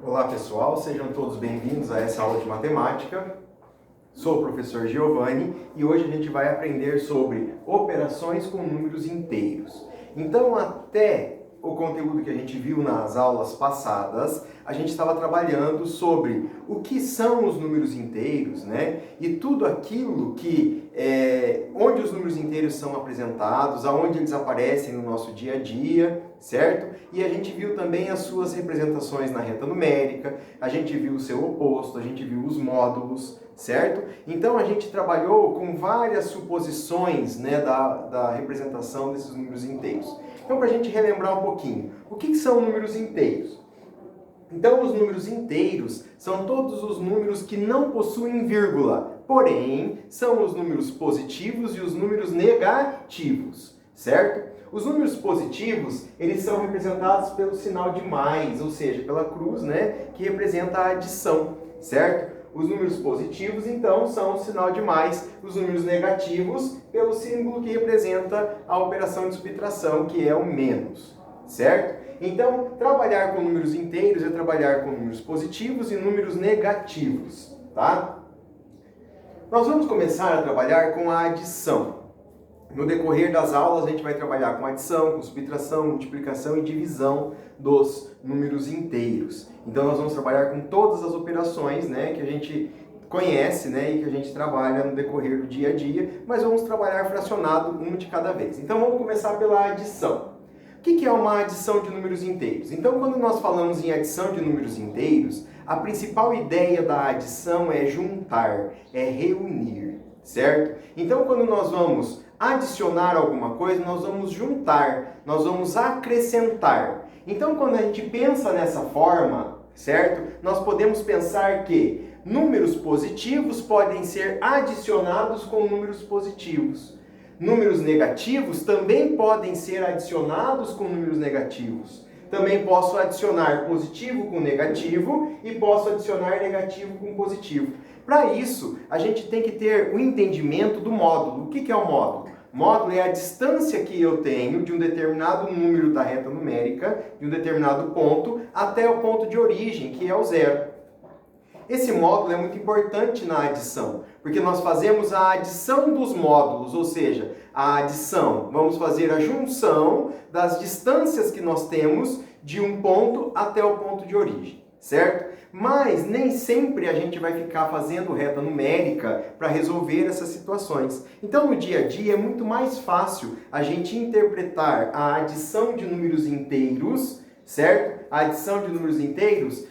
Olá pessoal, sejam todos bem-vindos a essa aula de matemática. Sou o professor Giovanni e hoje a gente vai aprender sobre operações com números inteiros. Então, até o conteúdo que a gente viu nas aulas passadas, a gente estava trabalhando sobre o que são os números inteiros, né? E tudo aquilo que onde os números inteiros são apresentados, aonde eles aparecem no nosso dia a dia, certo? E a gente viu também as suas representações na reta numérica, a gente viu o seu oposto, a gente viu os módulos, certo? Então a gente trabalhou com várias suposições, né, da representação desses números inteiros. Então, para a gente relembrar um pouquinho, o que são números inteiros? Então, os números inteiros são todos os números que não possuem vírgula, porém, são os números positivos e os números negativos, certo? Os números positivos, eles são representados pelo sinal de mais, ou seja, pela cruz, né, que representa a adição, certo? Os números positivos, então, são o sinal de mais, os números negativos, pelo símbolo que representa a operação de subtração, que é o menos, certo? Então, trabalhar com números inteiros é trabalhar com números positivos e números negativos, tá? Nós vamos começar a trabalhar com a adição. No decorrer das aulas, a gente vai trabalhar com adição, com subtração, multiplicação e divisão dos números inteiros. Então, nós vamos trabalhar com todas as operações, né, que a gente conhece, né, e que a gente trabalha no decorrer do dia a dia, mas vamos trabalhar fracionado um de cada vez. Então, vamos começar pela adição. O que é uma adição de números inteiros? Então, quando nós falamos em adição de números inteiros, a principal ideia da adição é juntar, é reunir, certo? Então, quando nós vamos adicionar alguma coisa, nós vamos juntar, nós vamos acrescentar. Então, quando a gente pensa nessa forma, certo? Nós podemos pensar que números positivos podem ser adicionados com números positivos. Números negativos também podem ser adicionados com números negativos. Também posso adicionar positivo com negativo e posso adicionar negativo com positivo. Para isso, a gente tem que ter o entendimento do módulo. O que é o módulo? Módulo é a distância que eu tenho de um determinado número da reta numérica, de um determinado ponto, até o ponto de origem, que é o zero. Esse módulo é muito importante na adição, porque nós fazemos a adição dos módulos, ou seja, a adição, vamos fazer a junção das distâncias que nós temos de um ponto até o ponto de origem, certo? Mas nem sempre a gente vai ficar fazendo reta numérica para resolver essas situações. Então, no dia a dia, é muito mais fácil a gente interpretar a adição de números inteiros, certo? A adição de números inteiros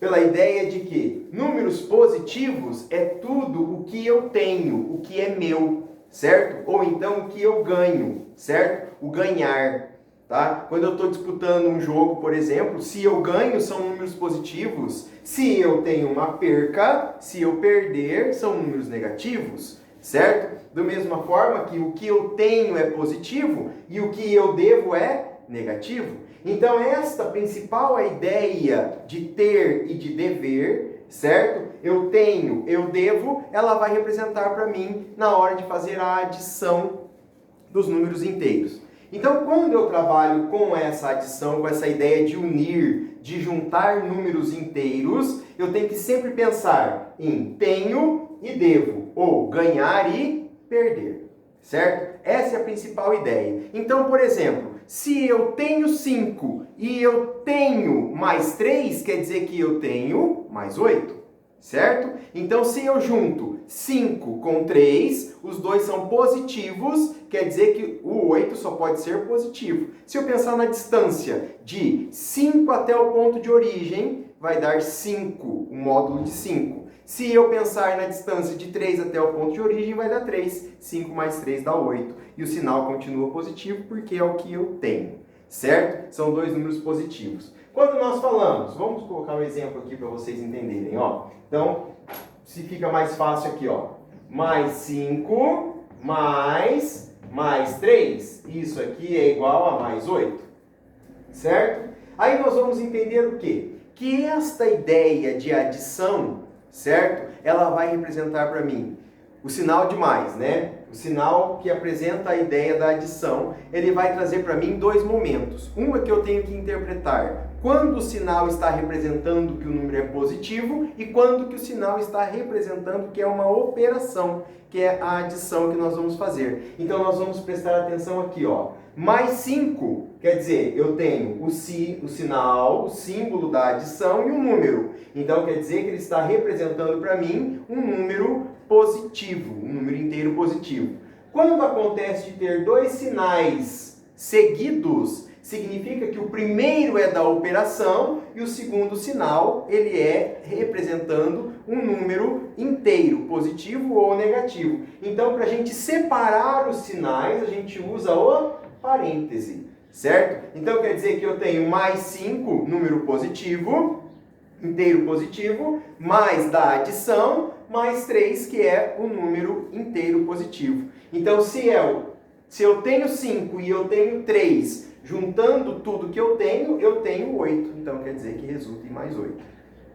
pela ideia de que números positivos é tudo o que eu tenho, o que é meu, certo? Ou então o que eu ganho, certo? O ganhar. Tá? Quando eu estou disputando um jogo, por exemplo, se eu ganho são números positivos, se eu tenho uma perca, se eu perder são números negativos, certo? Da mesma forma que o que eu tenho é positivo e o que eu devo é negativo. Então esta principal ideia de ter e de dever, certo? Eu tenho, eu devo, ela vai representar para mim na hora de fazer a adição dos números inteiros. Então, quando eu trabalho com essa adição, com essa ideia de unir, de juntar números inteiros, eu tenho que sempre pensar em tenho e devo, ou ganhar e perder, certo? Essa é a principal ideia. Então, por exemplo, se eu tenho 5 e eu tenho mais 3, quer dizer que eu tenho mais 8. Certo? Então, se eu junto 5 com 3, os dois são positivos, quer dizer que o 8 só pode ser positivo. Se eu pensar na distância de 5 até o ponto de origem, vai dar 5, o módulo de 5. Se eu pensar na distância de 3 até o ponto de origem, vai dar 3. 5 mais 3 dá 8. E o sinal continua positivo porque é o que eu tenho. Certo? São dois números positivos. Quando nós falamos, vamos colocar um exemplo aqui para vocês entenderem, ó. Então, se fica mais fácil aqui, ó. Mais 5, mais 3. Isso aqui é igual a mais 8. Certo? Aí nós vamos entender o quê? Que esta ideia de adição, certo? Ela vai representar para mim o sinal de mais, né? O sinal que apresenta a ideia da adição, ele vai trazer para mim dois momentos. Um é que eu tenho que interpretar quando o sinal está representando que o número é positivo e quando que o sinal está representando que é uma operação, que é a adição que nós vamos fazer. Então nós vamos prestar atenção aqui, ó. Mais 5, quer dizer, eu tenho o sinal, o símbolo da adição e o número. Então quer dizer que ele está representando para mim um número positivo, um número inteiro positivo. Quando acontece de ter dois sinais seguidos, significa que o primeiro é da operação e o segundo sinal, ele é representando um número inteiro, positivo ou negativo. Então, para a gente separar os sinais, a gente usa o parêntese, certo? Então, quer dizer que eu tenho mais 5, número positivo, inteiro positivo, mais da adição, mais 3, que é o número inteiro positivo. Então, se eu tenho 5 e eu tenho 3, juntando tudo que eu tenho 8. Então, quer dizer que resulta em mais 8.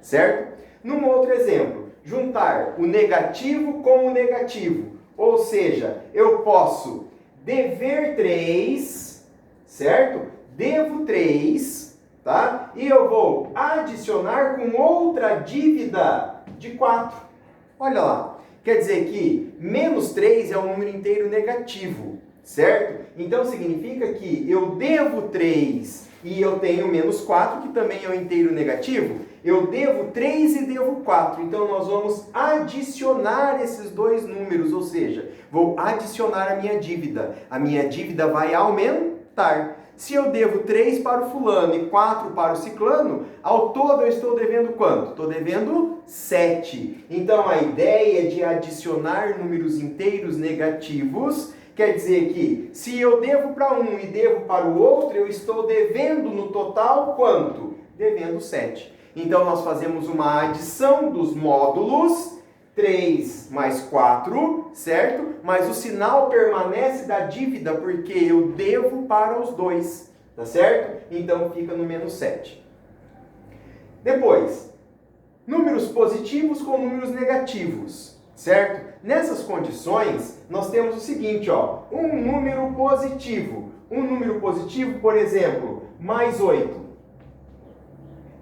Certo? Num outro exemplo, juntar o negativo com o negativo. Ou seja, eu posso dever 3, certo? Devo 3, tá? E eu vou adicionar com outra dívida de 4. Olha lá. Quer dizer que menos 3 é um número inteiro negativo, certo? Então significa que eu devo 3 e eu tenho menos 4, que também é um inteiro negativo. Eu devo 3 e devo 4. Então nós vamos adicionar esses dois números, ou seja, vou adicionar a minha dívida. A minha dívida vai aumentar. Se eu devo 3 para o fulano e 4 para o ciclano, ao todo eu estou devendo quanto? Estou devendo 7. Então a ideia de adicionar números inteiros negativos quer dizer que se eu devo para um e devo para o outro, eu estou devendo no total quanto? Devendo 7. Então nós fazemos uma adição dos módulos, 3 mais 4, certo? Mas o sinal permanece da dívida porque eu devo para os dois, tá certo? Então fica no menos 7. Depois, números positivos com números negativos, certo? Nessas condições, nós temos o seguinte, ó, um número positivo. Um número positivo, por exemplo, mais 8.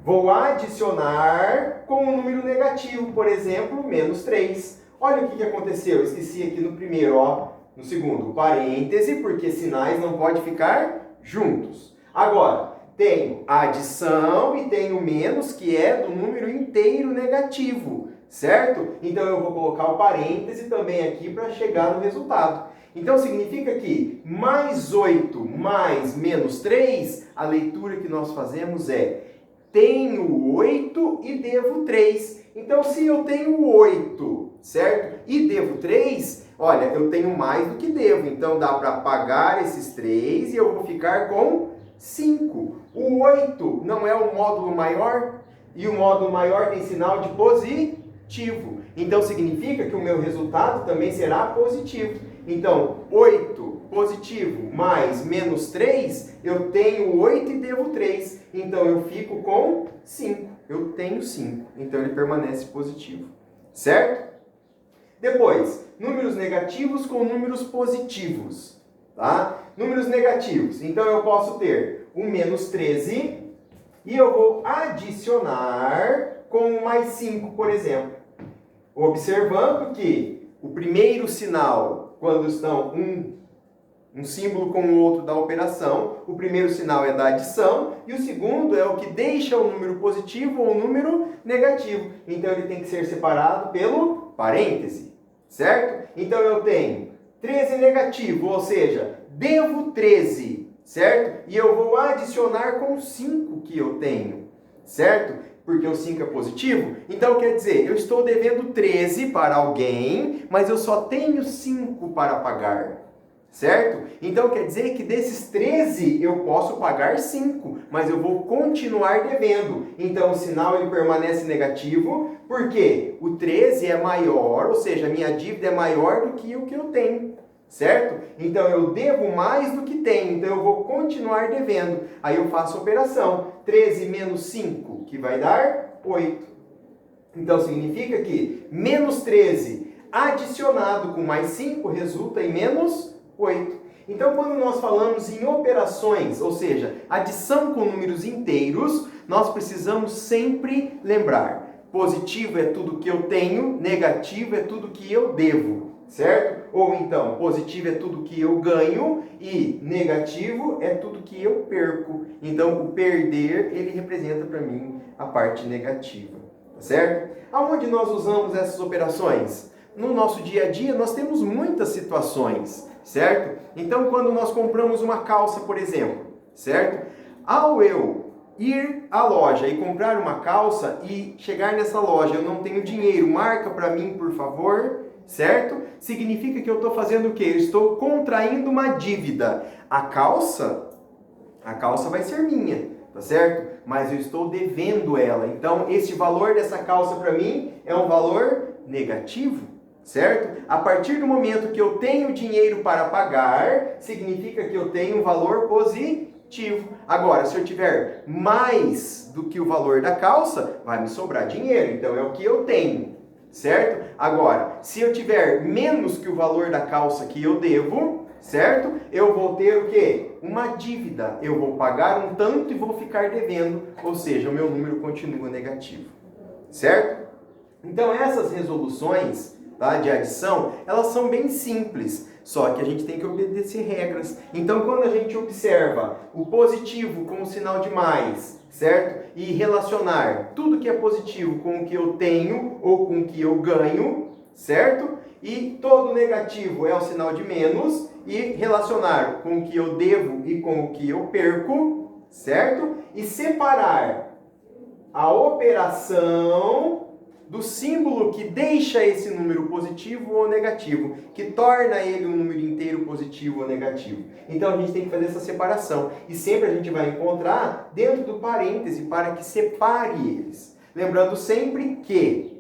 Vou adicionar com um número negativo, por exemplo, menos 3. Olha o que aconteceu, esqueci aqui no primeiro, ó, no segundo, parêntese, porque sinais não podem ficar juntos. Agora, tenho a adição e tenho menos, que é do número inteiro negativo, certo? Então eu vou colocar o parêntese também aqui para chegar no resultado. Então significa que mais 8 mais menos 3, a leitura que nós fazemos é tenho 8 e devo 3. Então, se eu tenho 8, certo? E devo 3, olha, eu tenho mais do que devo. Então, dá para pagar esses 3 e eu vou ficar com 5. O 8 não é o módulo maior? E o módulo maior tem sinal de positivo. Então, significa que o meu resultado também será positivo. Então, 8 positivo mais menos 3, eu tenho 8 e devo 3. Então, eu fico com 5. Eu tenho 5. Então, ele permanece positivo. Certo? Depois, números negativos com números positivos. Tá? Números negativos. Então, eu posso ter um menos 13 e eu vou adicionar com mais 5, por exemplo. Observando que o primeiro sinal, quando estão um símbolo com o outro da operação, o primeiro sinal é da adição e o segundo é o que deixa o número positivo ou o número negativo. Então ele tem que ser separado pelo parêntese, certo? Então eu tenho 13 negativo, ou seja, devo 13, certo? E eu vou adicionar com 5 que eu tenho, certo? Porque o 5 é positivo. Então quer dizer, eu estou devendo 13 para alguém, mas eu só tenho 5 para pagar. Certo? Então quer dizer que desses 13 eu posso pagar 5, mas eu vou continuar devendo. Então o sinal ele permanece negativo, porque o 13 é maior, ou seja, a minha dívida é maior do que o que eu tenho. Certo? Então eu devo mais do que tenho, então eu vou continuar devendo. Aí eu faço a operação, 13 menos 5, que vai dar 8. Então significa que menos 13 adicionado com mais 5 resulta em menos 8. Então, quando nós falamos em operações, ou seja, adição com números inteiros, nós precisamos sempre lembrar: positivo é tudo que eu tenho, negativo é tudo que eu devo, certo? Ou então, positivo é tudo que eu ganho e negativo é tudo que eu perco. Então, o perder, ele representa para mim a parte negativa, tá certo? Aonde nós usamos essas operações? No nosso dia a dia, nós temos muitas situações, certo? Então, quando nós compramos uma calça, por exemplo, certo? Ao eu ir à loja e comprar uma calça e chegar nessa loja, eu não tenho dinheiro, marca para mim, por favor, certo? Significa que eu estou fazendo o quê? Eu estou contraindo uma dívida. A calça vai ser minha, tá certo? Mas eu estou devendo ela. Então, esse valor dessa calça para mim é um valor negativo, certo? A partir do momento que eu tenho dinheiro para pagar, significa que eu tenho um valor positivo. Agora, se eu tiver mais do que o valor da calça, vai me sobrar dinheiro. Então, é o que eu tenho, certo? Agora, se eu tiver menos que o valor da calça que eu devo, certo? Eu vou ter o quê? Uma dívida. Eu vou pagar um tanto e vou ficar devendo, ou seja, o meu número continua negativo, certo? Então, essas resoluções, tá, de adição, elas são bem simples, só que a gente tem que obedecer regras. Então, quando a gente observa o positivo com o sinal de mais, certo? E relacionar tudo que é positivo com o que eu tenho ou com o que eu ganho, certo? E todo negativo é o sinal de menos, e relacionar com o que eu devo e com o que eu perco, certo? E separar a operação do símbolo que deixa esse número positivo ou negativo, que torna ele um número inteiro positivo ou negativo. Então a gente tem que fazer essa separação. E sempre a gente vai encontrar dentro do parêntese para que separe eles. Lembrando sempre que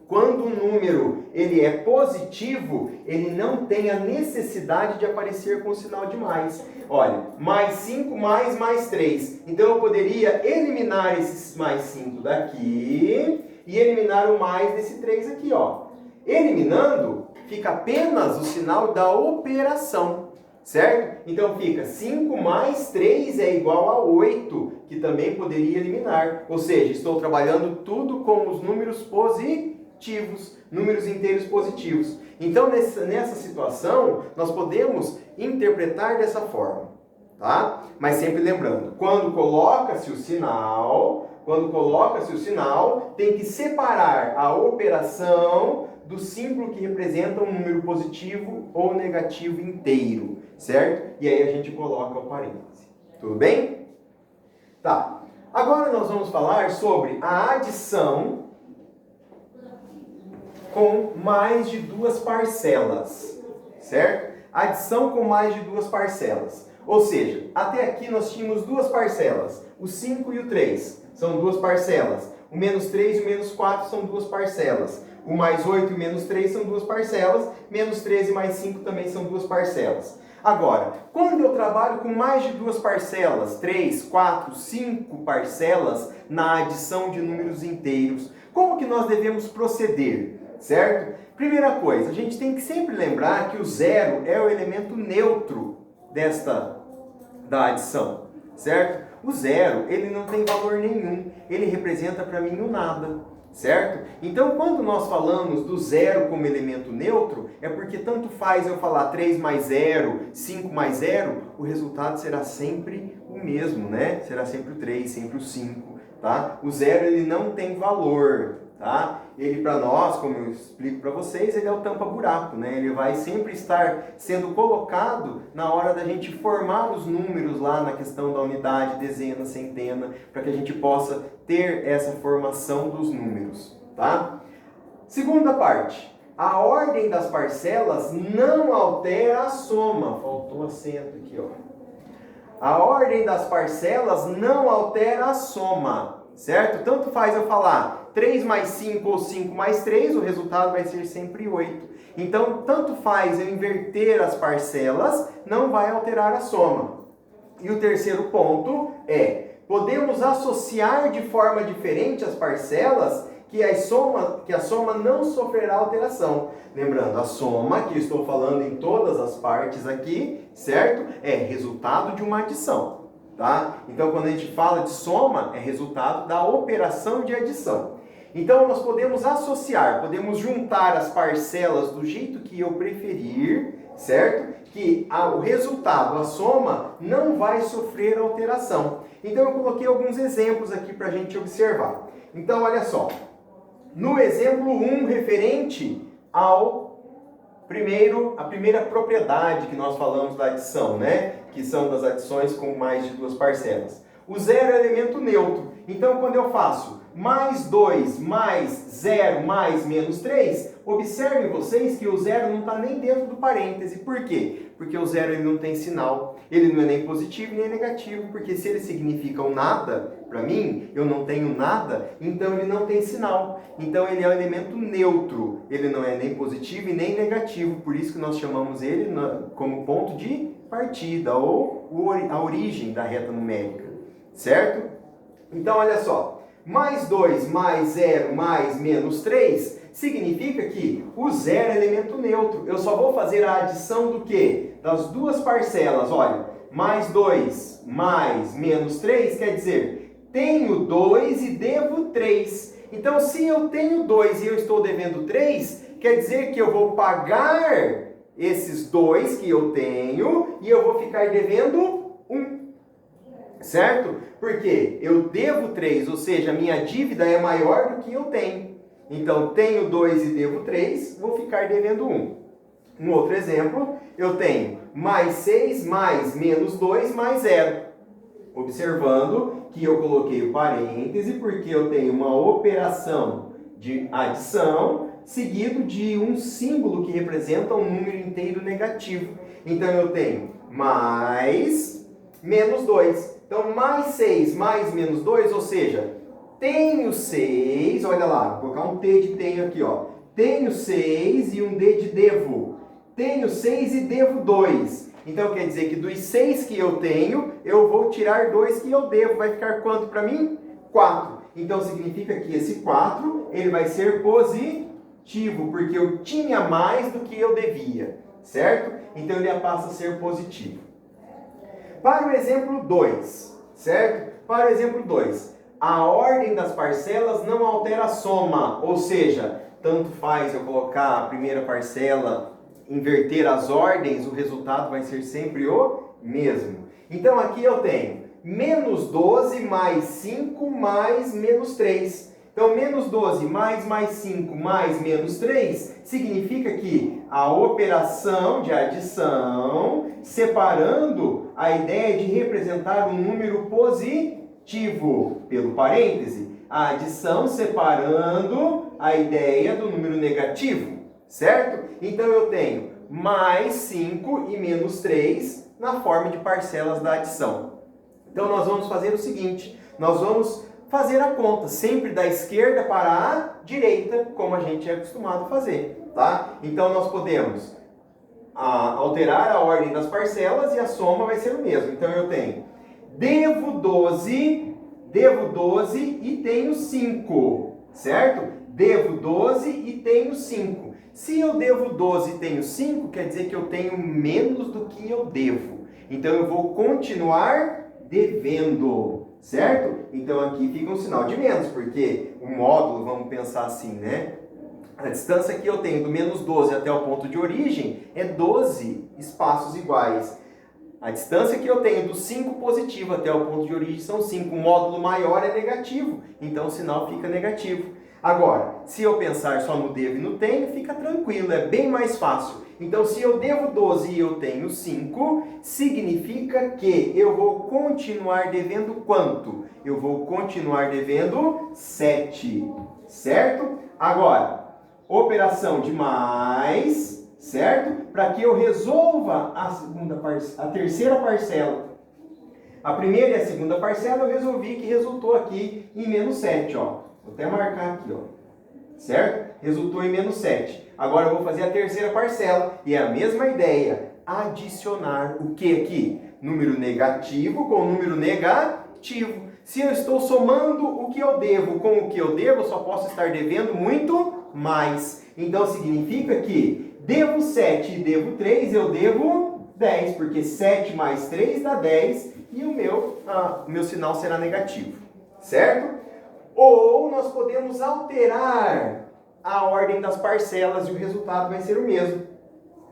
quando o número ele é positivo, ele não tem a necessidade de aparecer com o sinal de mais. Olha, mais 5 mais 3. Então eu poderia eliminar esses mais 5 daqui e eliminar o mais desse 3 aqui, ó. Eliminando, fica apenas o sinal da operação, certo? Então fica 5 mais 3 é igual a 8, que também poderia eliminar. Ou seja, estou trabalhando tudo com os números positivos, números inteiros positivos. Então, nessa situação, nós podemos interpretar dessa forma, tá? Mas sempre lembrando, quando coloca-se o sinal, tem que separar a operação do símbolo que representa um número positivo ou negativo inteiro, certo? E aí a gente coloca o parêntese. Tudo bem? Tá. Agora nós vamos falar sobre a adição com mais de duas parcelas, certo? Adição com mais de duas parcelas. Ou seja, até aqui nós tínhamos duas parcelas, o 5 e o 3 são duas parcelas, o menos 3 e o menos 4 são duas parcelas, o mais 8 e o menos 3 são duas parcelas, menos 13 e mais 5 também são duas parcelas. Agora, quando eu trabalho com mais de duas parcelas, 3, 4, 5 parcelas na adição de números inteiros, como que nós devemos proceder? Certo? Primeira coisa, a gente tem que sempre lembrar que o zero é o elemento neutro da adição, certo? O zero, ele não tem valor nenhum, ele representa para mim o nada, certo? Então, quando nós falamos do zero como elemento neutro, é porque tanto faz eu falar 3 mais 0, 5 mais 0, o resultado será sempre o mesmo, né? Será sempre o 3, sempre o 5, tá? O zero, ele não tem valor, tá? Ele, para nós, como eu explico para vocês, ele é o tampa-buraco, né? Ele vai sempre estar sendo colocado na hora da gente formar os números lá na questão da unidade, dezena, centena, para que a gente possa ter essa formação dos números, tá? Segunda parte, a ordem das parcelas não altera a soma. Faltou acento aqui, ó. A ordem das parcelas não altera a soma, certo? Tanto faz eu falar 3 mais 5 ou 5 mais 3, o resultado vai ser sempre 8. Então, tanto faz eu inverter as parcelas, não vai alterar a soma. E o terceiro ponto é, podemos associar de forma diferente as parcelas que a soma não sofrerá alteração. Lembrando, a soma, que eu estou falando em todas as partes aqui, certo? É resultado de uma adição. tá? Então, quando a gente fala de soma, é resultado da operação de adição. Então, nós podemos associar, podemos juntar as parcelas do jeito que eu preferir, certo? Que o resultado, a soma, não vai sofrer alteração. Então, eu coloquei alguns exemplos aqui para a gente observar. Então, olha só. No exemplo 1, referente a primeira propriedade que nós falamos da adição, né? Que são das adições com mais de duas parcelas. O zero é elemento neutro. Então, quando eu faço mais 2 mais 0 mais menos 3, observem vocês que o zero não está nem dentro do parêntese. Por quê? Porque o zero ele não tem sinal. Ele não é nem positivo nem negativo. Porque se ele significa um nada, para mim, eu não tenho nada, então ele não tem sinal. Então ele é um elemento neutro. Ele não é nem positivo e nem negativo. Por isso que nós chamamos ele como ponto de partida ou a origem da reta numérica. Certo? Então, olha só. Mais 2 mais 0 mais menos 3 significa que o zero é elemento neutro. Eu só vou fazer a adição do quê? Das duas parcelas. Olha, mais 2 mais menos 3 quer dizer, tenho 2 e devo 3. Então, se eu tenho 2 e eu estou devendo 3, quer dizer que eu vou pagar esses 2 que eu tenho e eu vou ficar devendo 1. Certo? Porque eu devo 3, ou seja, a minha dívida é maior do que eu tenho. Então, tenho 2 e devo 3, vou ficar devendo 1. Um outro exemplo, eu tenho mais 6 mais menos 2 mais 0. Observando que eu coloquei o parêntese porque eu tenho uma operação de adição seguido de um símbolo que representa um número inteiro negativo. Então, eu tenho mais menos 2. Então, mais 6 mais menos 2, ou seja, tenho 6, olha lá, vou colocar um T de tenho aqui, ó. Tenho 6 e um D de devo. Tenho 6 e devo 2. Então, quer dizer que dos 6 que eu tenho, eu vou tirar 2 que eu devo. Vai ficar quanto para mim? 4. Então, significa que esse 4, ele vai ser positivo, porque eu tinha mais do que eu devia, certo? Então, ele passa a ser positivo. Para o exemplo 2, certo? Para o exemplo 2, a ordem das parcelas não altera a soma, ou seja, tanto faz eu colocar a primeira parcela, inverter as ordens, o resultado vai ser sempre o mesmo. Então aqui eu tenho menos 12 mais 5 mais menos 3. Então, menos 12 mais 5 mais menos 3 significa que a operação de adição, separando a ideia de representar um número positivo pelo parêntese, a adição separando a ideia do número negativo, certo? Então, eu tenho mais 5 e menos 3 na forma de parcelas da adição. Então, nós vamos fazer o seguinte, nós vamos fazer a conta, sempre da esquerda para a direita, como a gente é acostumado a fazer, tá? Então, nós podemos alterar a ordem das parcelas e a soma vai ser o mesmo. Então, eu tenho devo 12 e tenho 5, certo? Devo 12 e tenho 5. Se eu devo 12 e tenho 5, quer dizer que eu tenho menos do que eu devo. Então, eu vou continuar devendo, certo? Então aqui fica um sinal de menos, porque o módulo, vamos pensar assim, né? A distância que eu tenho do menos 12 até o ponto de origem é 12 espaços iguais. A distância que eu tenho do 5 positivo até o ponto de origem são 5. O módulo maior é negativo, então o sinal fica negativo. Agora, se eu pensar só no devo e no tenho, fica tranquilo, é bem mais fácil. Então, se eu devo 12 e eu tenho 5, significa que eu vou continuar devendo quanto? Eu vou continuar devendo 7, certo? Agora, operação de mais, certo? Para que eu resolva a terceira parcela. A primeira e a segunda parcela eu resolvi que resultou aqui em menos 7, ó. Vou até marcar aqui, ó. Certo? Resultou em menos 7. Agora eu vou fazer a terceira parcela. E é a mesma ideia. Adicionar o que aqui? Número negativo com número negativo. Se eu estou somando o que eu devo com o que eu devo, eu só posso estar devendo muito mais. Então significa que devo 7 e devo 3, eu devo 10, porque 7 mais 3 dá 10 e o meu sinal será negativo, certo? Ou nós podemos alterar a ordem das parcelas e o resultado vai ser o mesmo.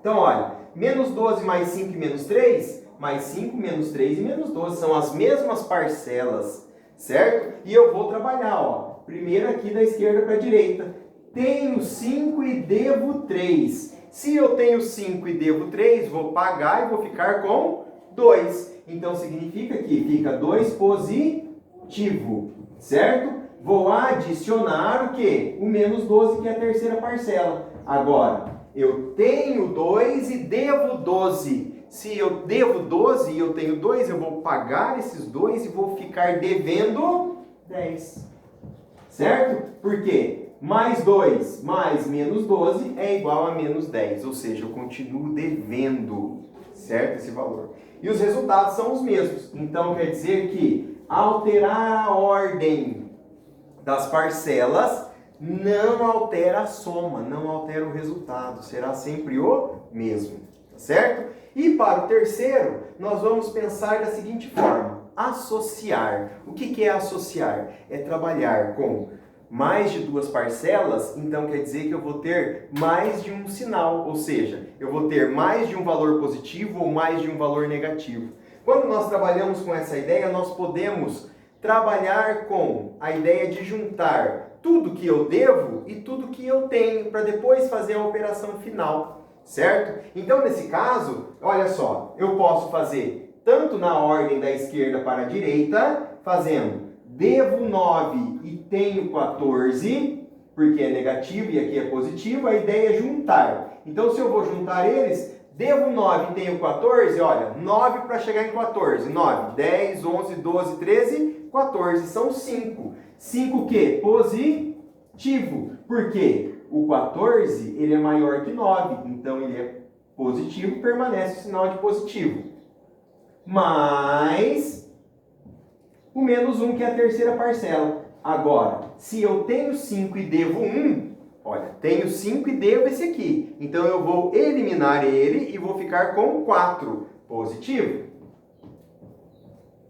Então, olha, menos 12 mais 5 e menos 3, mais 5, menos 3 e menos 12 são as mesmas parcelas, certo? E eu vou trabalhar, ó, primeiro aqui da esquerda para a direita. Tenho 5 e devo 3. Se eu tenho 5 e devo 3, vou pagar e vou ficar com 2. Então, significa que fica 2 positivo, certo? Vou adicionar o quê? O menos 12, que é a terceira parcela. Agora, eu tenho 2 e devo 12. Se eu devo 12 e eu tenho 2, eu vou pagar esses 2 e vou ficar devendo 10. Certo? Por quê? Mais 2 mais menos 12 é igual a menos 10. Ou seja, eu continuo devendo, certo? Esse valor. E os resultados são os mesmos. Então, quer dizer que alterar a ordem das parcelas não altera a soma, não altera o resultado. Será sempre o mesmo, tá certo? E para o terceiro, nós vamos pensar da seguinte forma: associar. O que é associar? É trabalhar com mais de duas parcelas, então quer dizer que eu vou ter mais de um sinal, ou seja, eu vou ter mais de um valor positivo ou mais de um valor negativo. Quando nós trabalhamos com essa ideia, nós podemos trabalhar com a ideia de juntar tudo que eu devo e tudo que eu tenho, para depois fazer a operação final, certo? Então, nesse caso, olha só, eu posso fazer tanto na ordem da esquerda para a direita, fazendo devo 9 e tenho 14, porque é negativo e aqui é positivo, a ideia é juntar. Então, se eu vou juntar eles, devo 9 e tenho 14, olha, 9 para chegar em 14. 9, 10, 11, 12, 13, 14, são 5. 5 o quê? Positivo. Por quê? O 14, ele é maior que 9, então ele é positivo, permanece o sinal de positivo. Mais o menos 1, que é a terceira parcela. Agora, se eu tenho 5 e devo 1, olha, tenho 5 e devo esse aqui. Então, eu vou eliminar ele e vou ficar com 4. Positivo.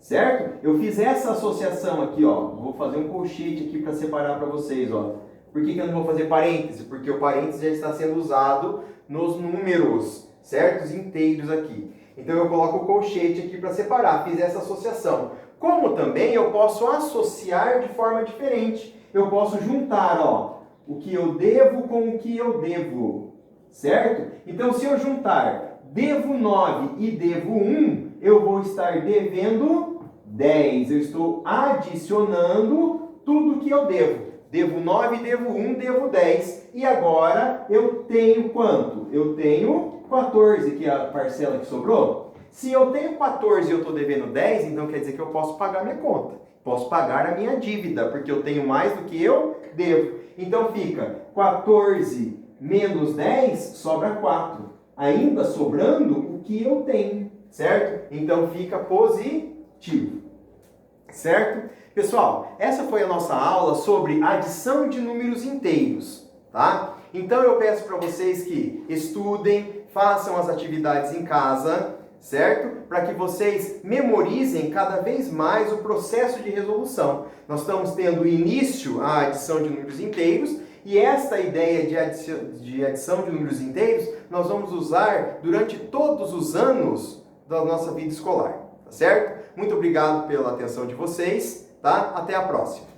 Certo? Eu fiz essa associação aqui, ó. Vou fazer um colchete aqui para separar para vocês, ó. Por que eu não vou fazer parêntese? Porque o parêntese já está sendo usado nos números, certo? Os inteiros aqui. Então, eu coloco o colchete aqui para separar. Fiz essa associação. Como também eu posso associar de forma diferente. Eu posso juntar, ó, o que eu devo com o que eu devo, certo? Então, se eu juntar devo 9 e devo 1, eu vou estar devendo 10. Eu estou adicionando tudo que eu devo. Devo 9, devo 1, devo 10. E agora eu tenho quanto? Eu tenho 14, que é a parcela que sobrou. Se eu tenho 14 e eu estou devendo 10, então quer dizer que eu posso pagar minha conta. Posso pagar a minha dívida, porque eu tenho mais do que eu devo. Então fica 14 menos 10, sobra 4. Ainda sobrando o que eu tenho, certo? Então fica positivo, certo? Pessoal, essa foi a nossa aula sobre adição de números inteiros, tá? Então eu peço para vocês que estudem, façam as atividades em casa, certo? Para que vocês memorizem cada vez mais o processo de resolução. Nós estamos tendo início a adição de números inteiros e esta ideia de adição de números inteiros nós vamos usar durante todos os anos da nossa vida escolar, tá certo? Muito obrigado pela atenção de vocês, tá? Até a próxima!